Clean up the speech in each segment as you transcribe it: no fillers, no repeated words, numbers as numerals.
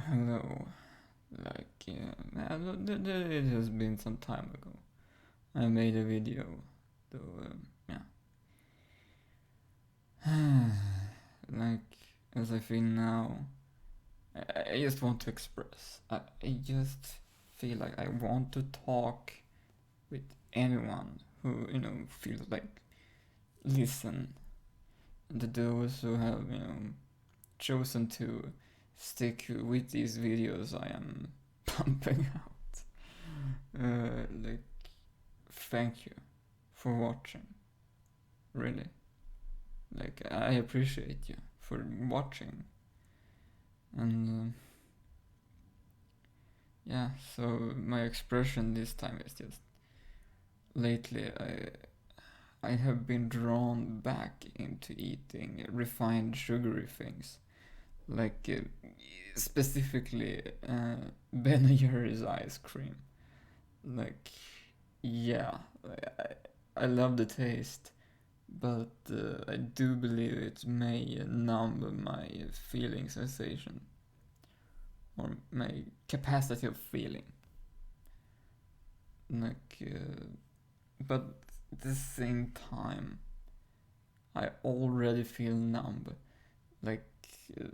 Hello. It has been some time ago. I made a video, though, yeah. Like, as I feel now, I just want to express. I just feel like I want to talk with anyone who, feels like listen. And to those who have, chosen to stick with these videos I am pumping out. Like, thank you for watching. Really. Like, I appreciate you for watching. And yeah, so my expression this time is just lately I have been drawn back into eating refined sugary things. Like, specifically Ben & Jerry's ice cream. Like, yeah, I love the taste, but I do believe it may numb my feeling sensation or my capacity of feeling. Like, but at the same time, I already feel numb. Like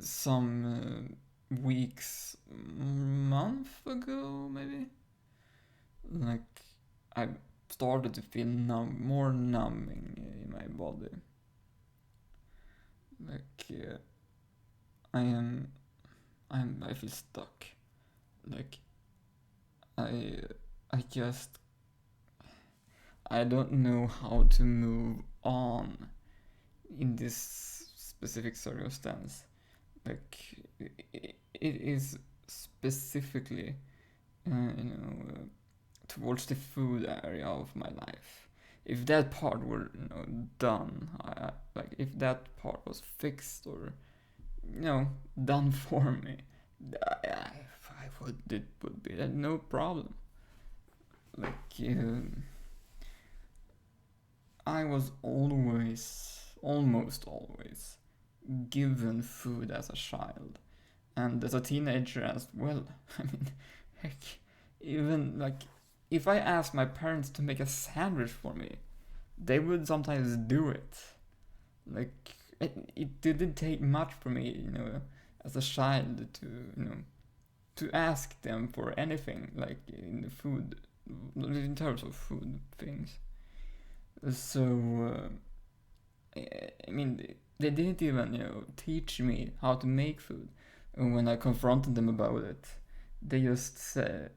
some weeks, month ago, maybe. Like, I started to feel more numbing in my body. Like, I am, I feel stuck. Like, I, I just, I don't know how to move on in this specific circumstance. Like, it is specifically, towards the food area of my life. If that part were, done, like if that part was fixed or, done for me, I would, it would be no problem. Like, I was almost always, given food as a child and as a teenager as well. I mean, heck, even like if I asked my parents to make a sandwich for me, they would sometimes do it. Like, it didn't take much for me, as a child to, to ask them for anything, like in the food, in terms of food things. So, I mean, they didn't even, teach me how to make food. And when I confronted them about it, they just said,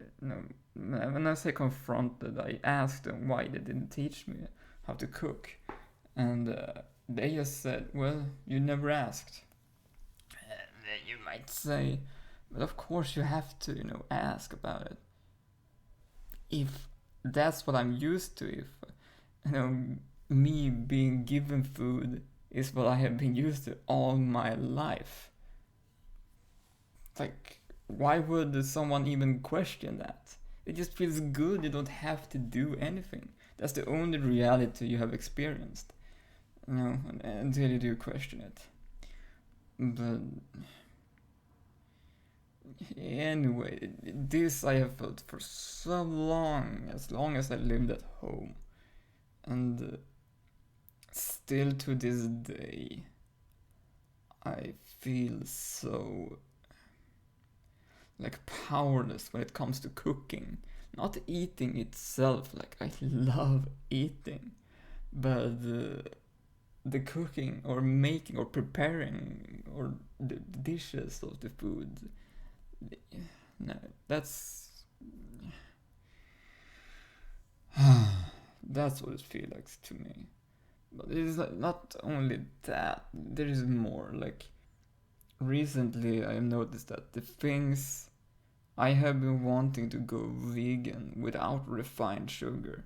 when I say confronted, I asked them why they didn't teach me how to cook. And they just said, well, you never asked. And you might say, but of course you have to, ask about it. If that's what I'm used to, if, you know, me being given food is what I have been used to all my life. Like, why would someone even question that? It just feels good, you don't have to do anything. That's the only reality you have experienced, until you do question it. But anyway, this I have felt for so long, as long as I lived at home. And still to this day, I feel so like powerless when it comes to cooking. Not eating itself, like I love eating, but the cooking or making or preparing or the dishes of the food. No, that's what it feels like to me. But it is not only that. There is more. Like, recently, I noticed that the things I have been wanting to go vegan without refined sugar,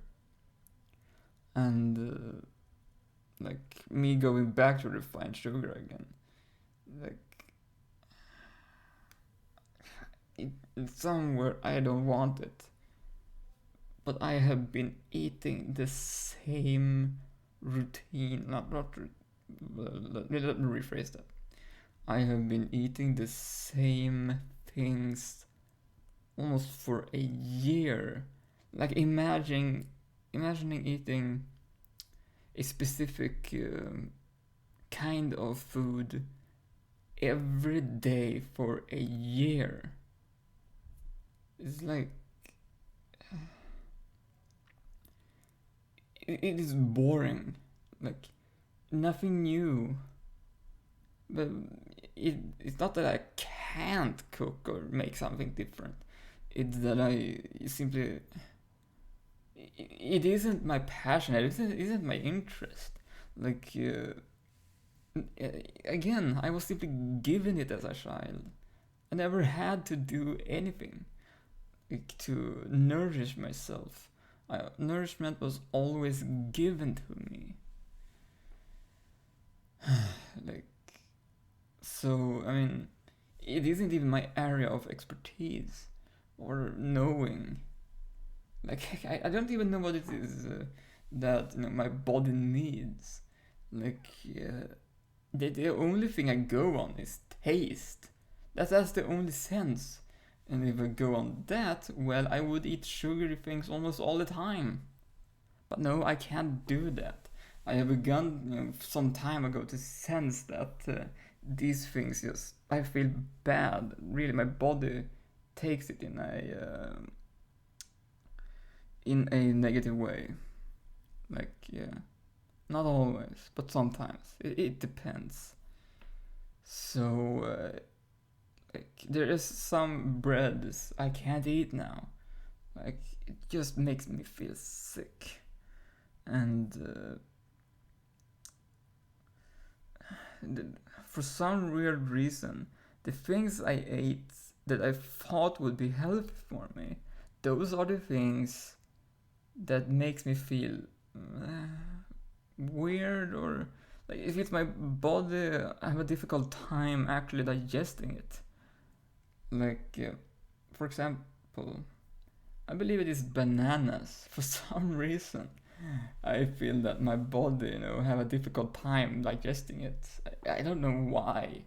and like me going back to refined sugar again. Like, it's somewhere I don't want it, but I have been eating the same routine. Let me rephrase that. I have been eating the same things almost for a year. Like imagining eating a specific kind of food every day for a year. It's like it is boring. Like nothing new. But it's not that I can't cook or make something different. It's that I simply it isn't my passion. It isn't my interest. Like again, I was simply given it as a child. I never had to do anything like, to nourish myself. Nourishment was always given to me. Like so, I mean, it isn't even my area of expertise or knowing. Like I don't even know what it is that my body needs. Like the only thing I go on is taste. That's the only sense. And if I go on that, well, I would eat sugary things almost all the time. But no, I can't do that. I have begun some time ago to sense that these things just I feel bad. Really, my body takes it in a negative way. Like yeah, not always, but sometimes it depends. So like there is some breads I can't eat now. Like it just makes me feel sick, and for some weird reason, the things I ate that I thought would be healthy for me, those are the things that makes me feel weird or like if it's my body, I have a difficult time actually digesting it. Like, for example, I believe it is bananas. For some reason, I feel that my body, have a difficult time digesting it. I don't know why.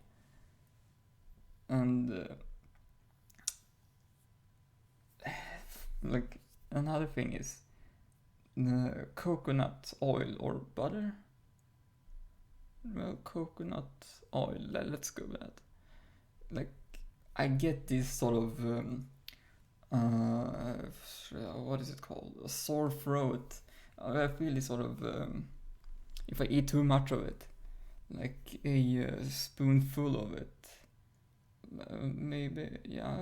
And like another thing is coconut oil or butter. Well, coconut oil. Let's go with that. Like I get this sort of what is it called? A sore throat. I feel this sort of if I eat too much of it, like a spoonful of it, maybe yeah,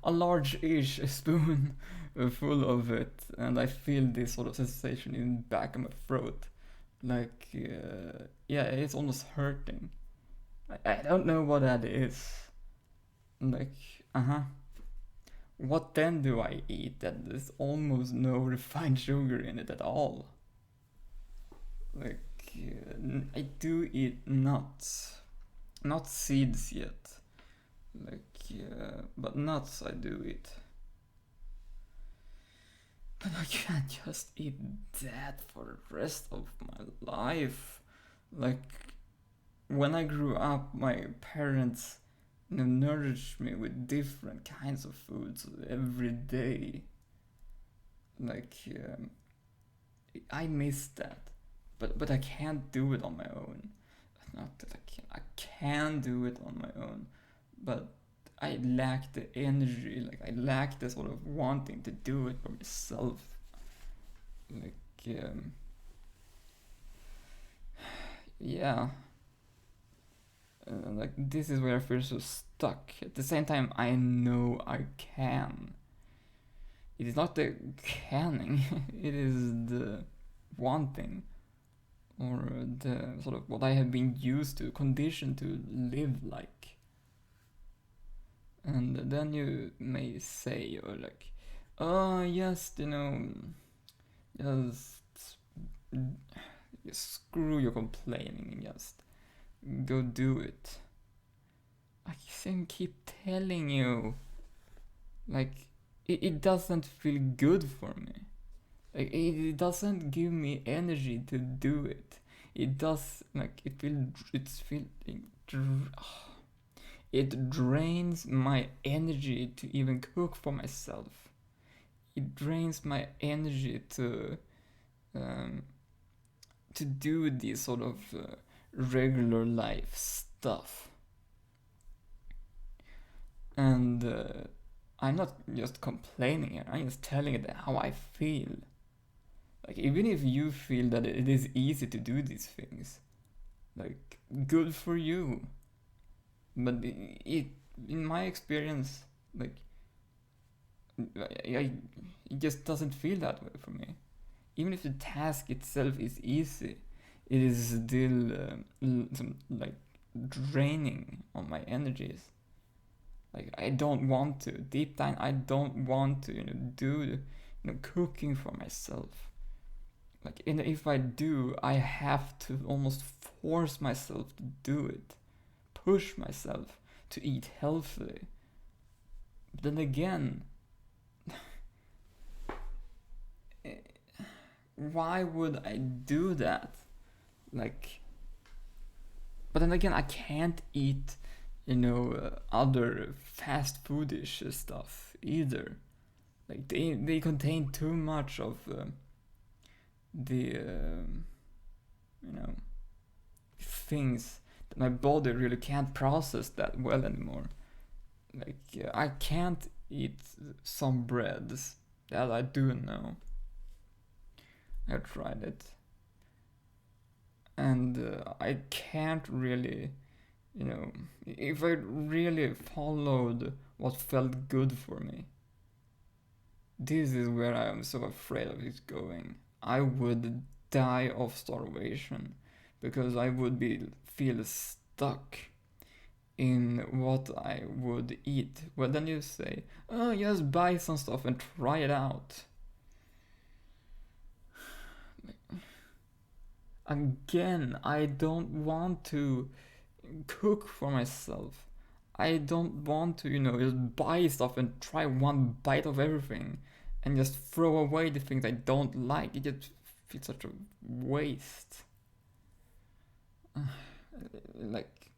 a large-ish spoon full of it, and I feel this sort of sensation in the back of my throat, like yeah, it's almost hurting. I don't know what that is. Like what then do I eat that there's almost no refined sugar in it at all? Like, I do eat nuts. Not seeds yet. Like, but nuts I do eat. But I can't just eat that for the rest of my life. Like, when I grew up, my parents nourished me with different kinds of foods every day. Like, I miss that, but I can't do it on my own. Not that I can do it on my own, but I lack the energy. Like I lack the sort of wanting to do it for myself. Like yeah, like this is where I feel so stuck. At the same time, I know I can. It is not the canning; it is the wanting, or the sort of what I have been used to, conditioned to live like. And then you may say, or like, oh, yes, just, just screw your complaining and just go do it. I can keep telling you, like, it doesn't feel good for me. Like, it doesn't give me energy to do it. It does, like, it's feeling, It drains my energy to even cook for myself. It drains my energy um, to do this sort of regular life stuff. And I'm not just complaining here, I'm just telling it how I feel. Like, even if you feel that it is easy to do these things, like, good for you. But in my experience, like, it just doesn't feel that way for me. Even if the task itself is easy, it is still like draining on my energies. Like, I don't want to. Deep down, I don't want to, do, cooking for myself. Like, and if I do, I have to almost force myself to do it, push myself to eat healthily. But then again, why would I do that? Like, but then again, I can't eat, other fast foodish stuff either. Like, they contain too much of the things that my body really can't process that well anymore. Like, I can't eat some breads that I do know. I tried it, and I can't really, if I really followed what felt good for me. This is where I am so afraid of it going. I would die of starvation because I would feel stuck in what I would eat. Well, then you say, oh, just buy some stuff and try it out. Again, I don't want to cook for myself. I don't want to, just buy stuff and try one bite of everything and just throw away the things I don't like. It just feels such a waste. Like,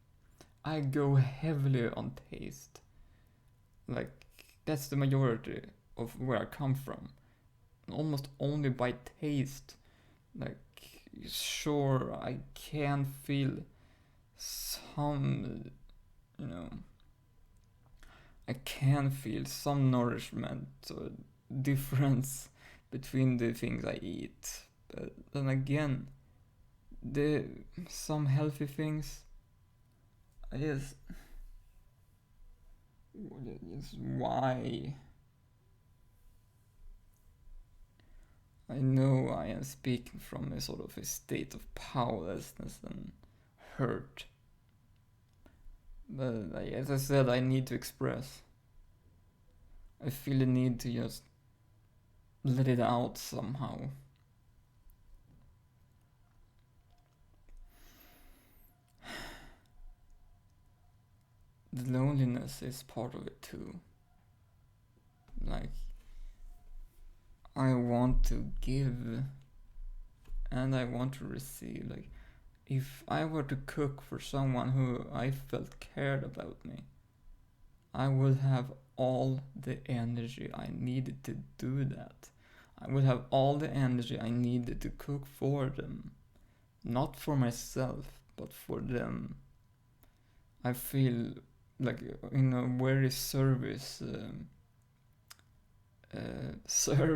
I go heavily on taste. Like, that's the majority of where I come from. Almost only by taste. Like, sure, I can feel some, I can feel some nourishment or difference between the things I eat. But then again, some healthy things is why I know I am speaking from a sort of a state of powerlessness and hurt. But as I said, I need to express. I feel the need to just let it out somehow. The loneliness is part of it too. Like, I want to give and I want to receive. Like, if I were to cook for someone who I felt cared about me, I would have all the energy I needed to do that. I would have all the energy I needed to cook for them. Not for myself, but for them. I feel like in a very service sort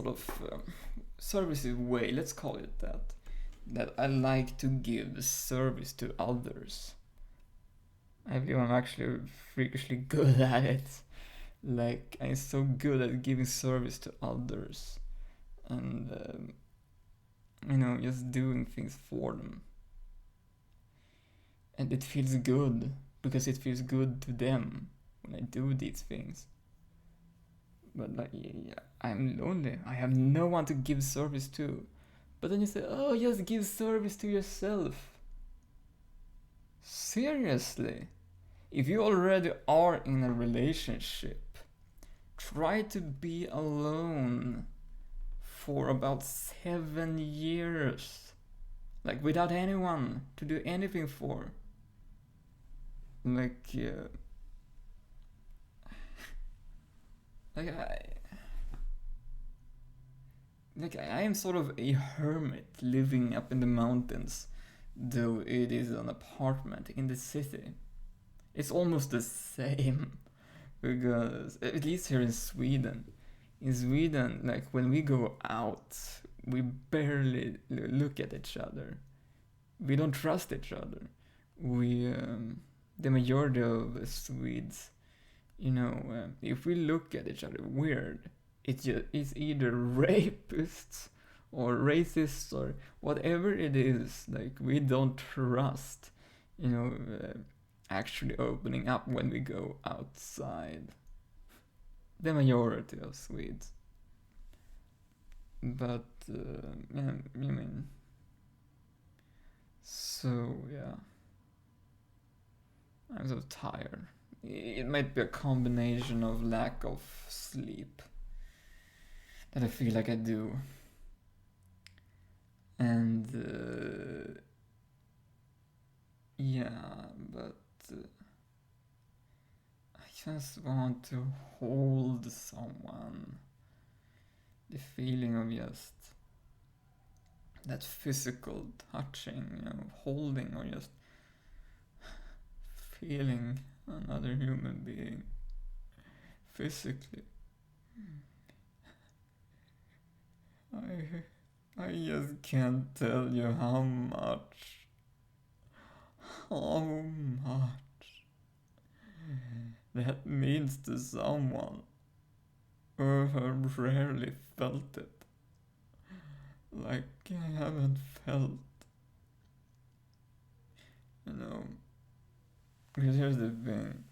of servicey way, let's call it that I like to give service to others. I feel I'm actually freakishly good at it. Like, I'm so good at giving service to others and just doing things for them. And it feels good because it feels good to them when I do these things. But like, yeah, I'm lonely. I have no one to give service to. But then you say, oh, just give service to yourself. Seriously? If you already are in a relationship, try to be alone for about 7 years. Like, without anyone to do anything for. like like I am sort of a hermit living up in the mountains, though it is an apartment in the city. It's almost the same because at least here in Sweden, like when we go out, we barely look at each other. We don't trust each other. We, the majority of Swedes, if we look at each other weird, it's either rapists or racists or whatever it is. Like we don't trust, actually opening up when we go outside. The majority of Swedes. But yeah, so yeah, I'm so tired. It might be a combination of lack of sleep that I feel like I do, and yeah, but I just want to hold someone. The feeling of just that physical touching, holding or just feeling another human being physically. I just can't tell you how much that means to someone who have rarely felt it. Like I haven't felt, because here's the thing,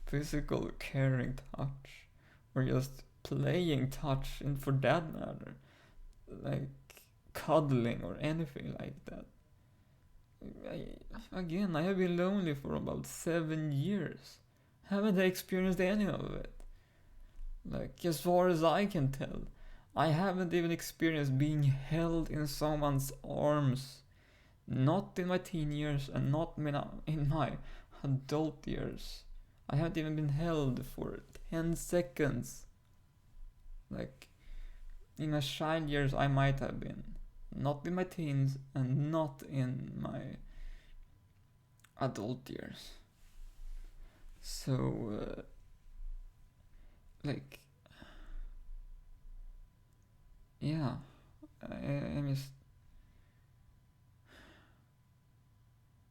physical caring touch, or just playing touch, and for that matter, like cuddling or anything like that. I have been lonely for about 7 years. Haven't I experienced any of it? Like, as far as I can tell, I haven't even experienced being held in someone's arms. Not in my teen years and not in my adult years. I haven't even been held for 10 seconds. Like, in my child years, I might have been. Not in my teens and not in my adult years. So, like, yeah,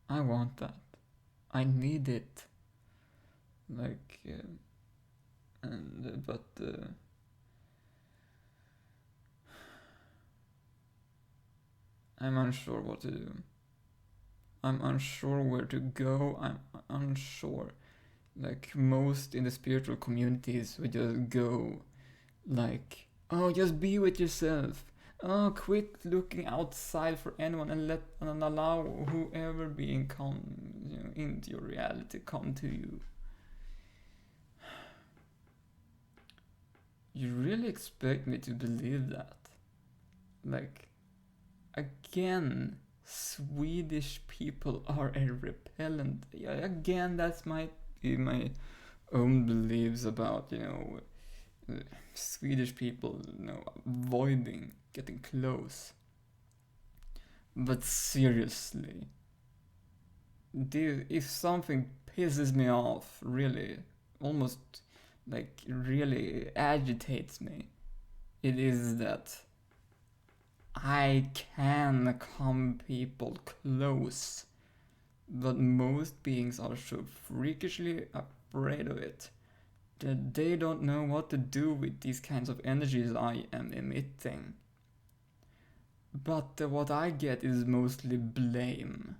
I want that. I need it. Like, but I'm unsure what to do. I'm unsure where to go. I'm unsure. Like most in the spiritual communities, we just go like, oh, just be with yourself. Oh, quit looking outside for anyone and allow whoever being come into your reality come to you. You really expect me to believe that? Like, again, Swedish people are a repellent. Yeah, again, that's might be my own beliefs about, Swedish people, avoiding getting close. But seriously, if something pisses me off, really, almost like really agitates me, it is that I can come people close, but most beings are so freakishly afraid of it that they don't know what to do with these kinds of energies I am emitting. But what I get is mostly blame,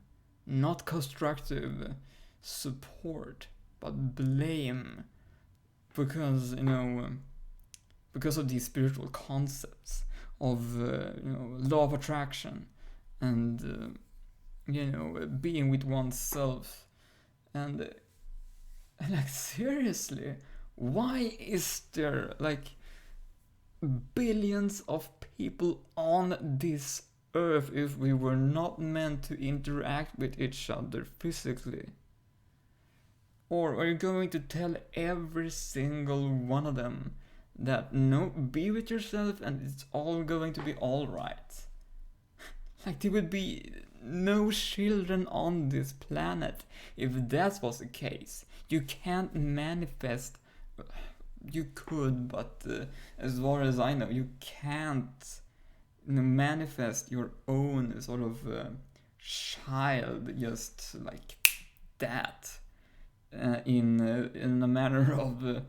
not constructive support, but blame, because because of these spiritual concepts of law of attraction and being with oneself and like seriously, why is there like billions of people on this earth if we were not meant to interact with each other physically? Or are you going to tell every single one of them that no, be with yourself and it's all going to be alright? Like, there would be no children on this planet if that was the case. You can't manifest. You could, but as far as I know, you can't manifest your own sort of child just like that in a manner of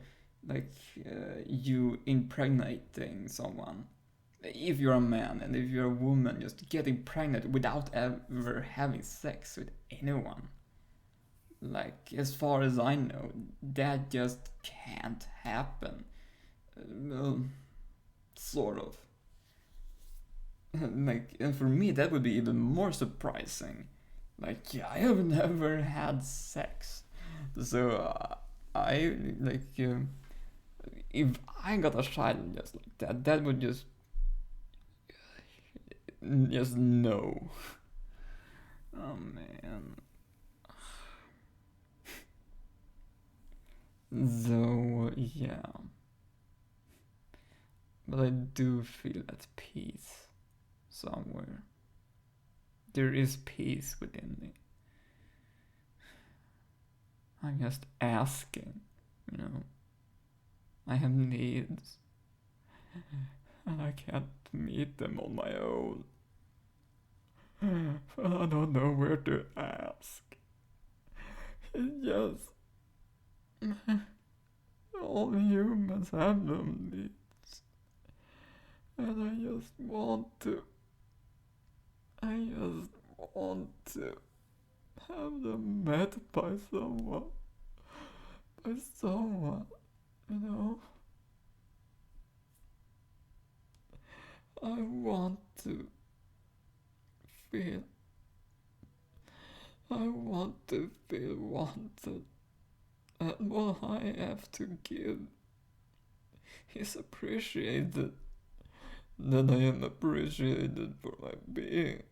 you impregnating someone. If you're a man and if you're a woman, just getting pregnant without ever having sex with anyone. Like, as far as I know, that just can't happen. Well, sort of. Like, and for me, that would be even more surprising. Like, yeah, I have never had sex. So, if I got a child just like that, that would just no. Oh man. So yeah, but I do feel at peace somewhere. There is peace within me. I'm just asking, you know. I have needs, and I can't meet them on my own. I don't know where to ask. It's just all humans have them needs, and I just want to have them met by someone, you know. I want to feel wanted, and what I have to give is appreciated, that I am appreciated for my being.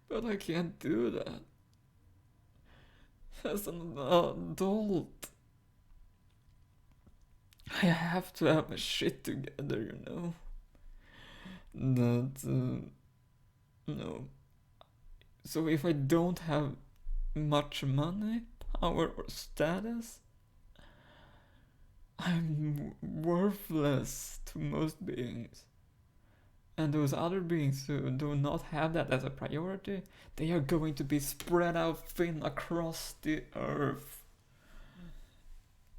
But I can't do that. As an adult, I have to have my shit together, you know. No. So if I don't have much money, power, or status, I'm worthless to most beings. And those other beings who do not have that as a priority, they are going to be spread out thin across the earth.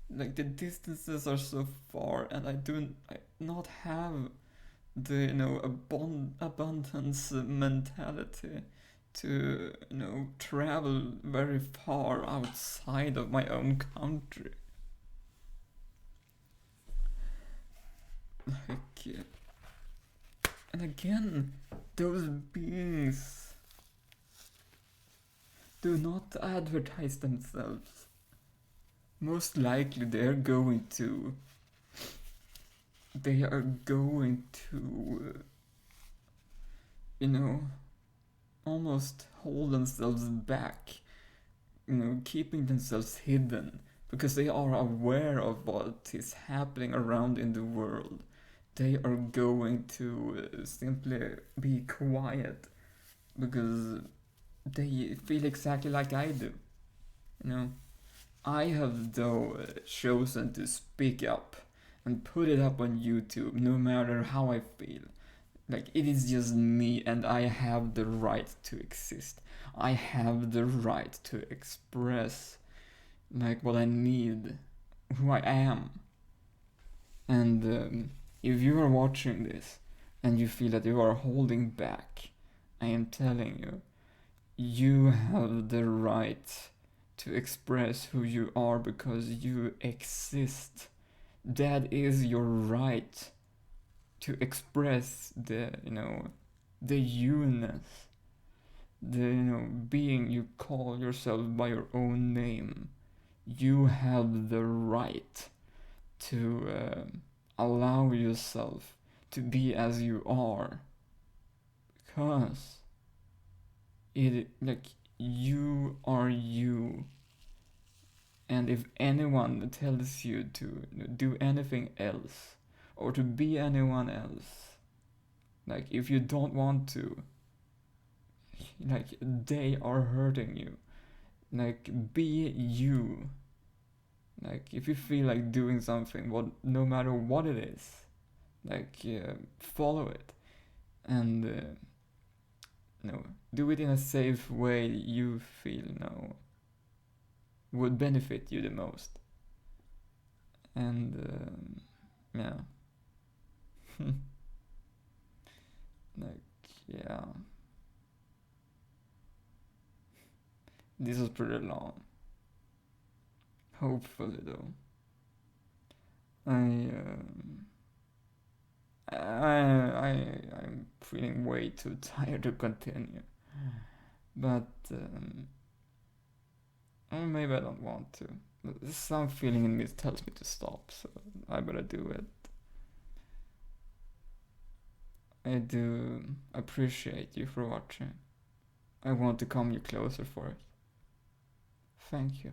Like, the distances are so far, and I not have the abundance mentality to travel very far outside of my own country. Like, and again, those beings do not advertise themselves. Most likely they are going to almost hold themselves back, keeping themselves hidden, because they are aware of what is happening around in the world. They are going to simply be quiet because they feel exactly like I do. I have though chosen to speak up and put it up on YouTube no matter how I feel. Like, it is just me, and I have the right to exist. I have the right to express like what I need, who I am. And if you are watching this and you feel that you are holding back, I am telling you, you have the right to express who you are because you exist. That is your right to express the you-ness, the being you call yourself by your own name. You have the right to allow yourself to be as you are, Cause it like you are you, and if anyone tells you to do anything else or to be anyone else, like if you don't want to, like they are hurting you. Like be you. Like if you feel like doing something, what no matter what it is, like follow it, and no, do it in a safe way you feel would benefit you the most. And yeah, like yeah, this was pretty long. Hopefully though, I I'm feeling way too tired to continue, but or maybe I don't want to. But some feeling in me tells me to stop, so I better do it. I do appreciate you for watching. I want to come you closer for it. Thank you.